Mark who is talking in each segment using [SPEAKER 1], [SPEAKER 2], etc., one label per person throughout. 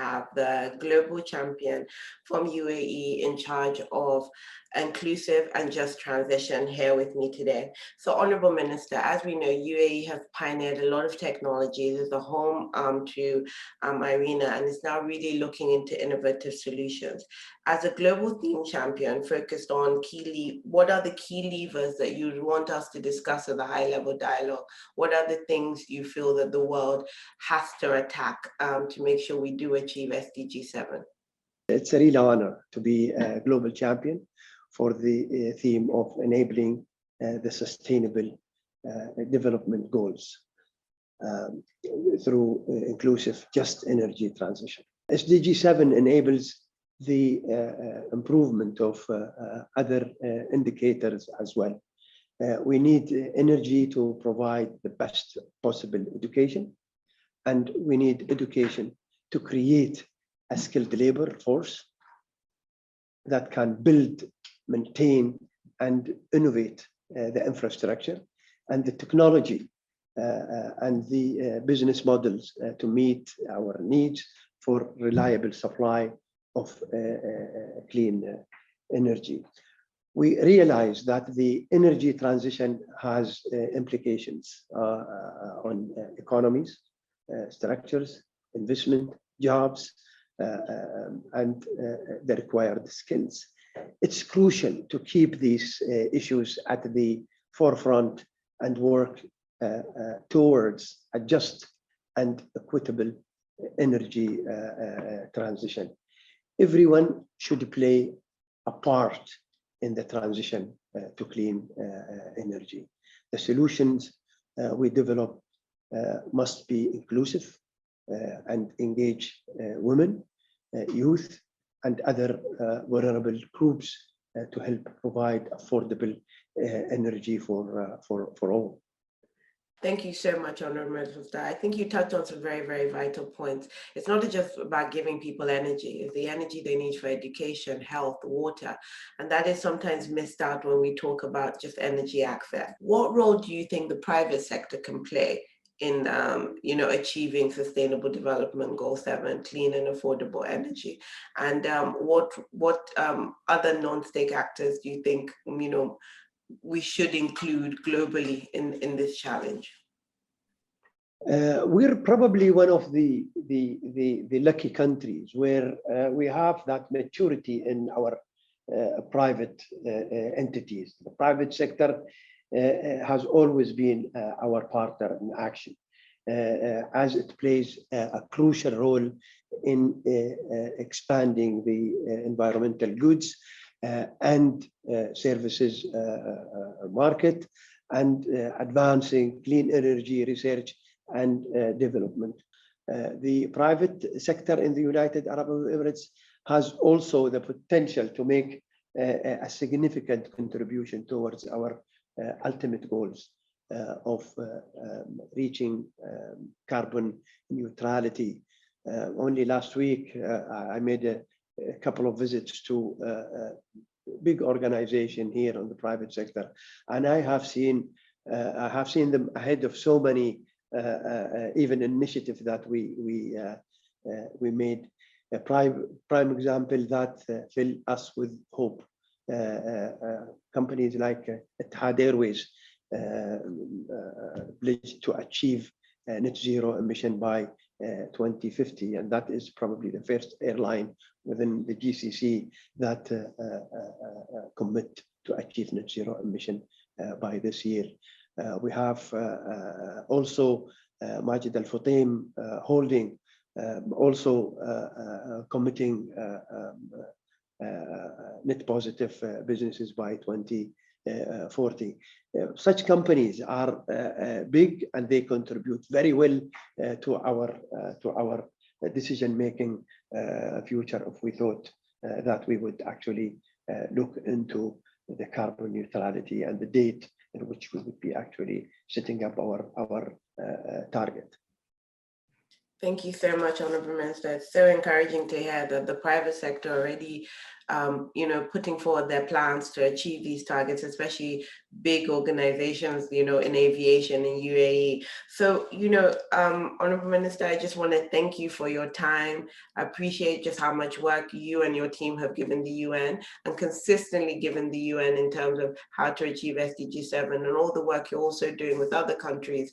[SPEAKER 1] have the global champion from UAE in charge of inclusive and just transition here with me today. So Honorable Minister, as we know, UAE have pioneered a lot of technologies as a home to IRENA, and is now really looking into innovative solutions. As a global theme champion focused on what are the key levers that you'd want us to discuss at the high-level dialogue? What are the things you feel that the world has to attack to make sure we do achieve SDG 7?
[SPEAKER 2] It's a real honor to be a global champion for the theme of enabling the sustainable development goals through inclusive, just energy transition. SDG 7 enables the improvement of other indicators as well. We need energy to provide the best possible education, and we need education to create a skilled labor force that can build, maintain, and innovate the infrastructure and the technology and the business models to meet our needs for reliable supply of clean energy. We realize that the energy transition has implications on economies, structures, investment, jobs, and the required skills. It's crucial to keep these issues at the forefront and work towards a just and equitable energy transition. Everyone should play a part in the transition to clean energy. The solutions we develop must be inclusive and engage women, youth, and other vulnerable groups to help provide affordable energy for all.
[SPEAKER 1] Thank you so much, Honorable Minister. I think you touched on some very, very vital points. It's not just about giving people energy, it's the energy they need for education, health, water, and that is sometimes missed out when we talk about just energy access. What role do you think the private sector can play in achieving Sustainable Development Goal 7, clean and affordable energy? And what other non-state actors do you think we should include globally in this challenge?
[SPEAKER 2] We're probably one of the lucky countries where we have that maturity in our private entities. The private sector has always been our partner in action, as it plays a crucial role in expanding the environmental goods and services market, and advancing clean energy research and development. The private sector in the United Arab Emirates has also the potential to make a significant contribution towards our ultimate goals of reaching carbon neutrality. Only last week, I made a couple of visits to a big organization here on the private sector, and I have seen them ahead of so many even initiatives that we made. A prime example that fill us with hope. Companies like Etihad Airways pledged to achieve net zero emission by 2050, and that is probably the first airline within the GCC that commit to achieve net zero emission by this year. We have also Majid Al Futtaim Holding also committing net positive businesses by 2040. Such companies are big, and they contribute very well to our decision-making future if we thought that we would actually look into the carbon neutrality and the date in which we would be actually setting up our target.
[SPEAKER 1] Thank you so much, Honorable Minister. It's so encouraging to hear that the private sector already putting forward their plans to achieve these targets, especially big organizations, in aviation in UAE. So, Honorable Minister, I just want to thank you for your time. I appreciate just how much work you and your team have given the UN and consistently given the UN in terms of how to achieve SDG 7 and all the work you're also doing with other countries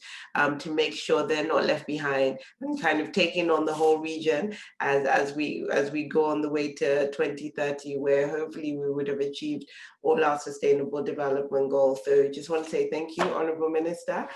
[SPEAKER 1] to make sure they're not left behind and kind of taking on the whole region as we go on the way to 2030, where hopefully we would have achieved all our sustainable development goals. So just want to say thank you, Honorable Minister.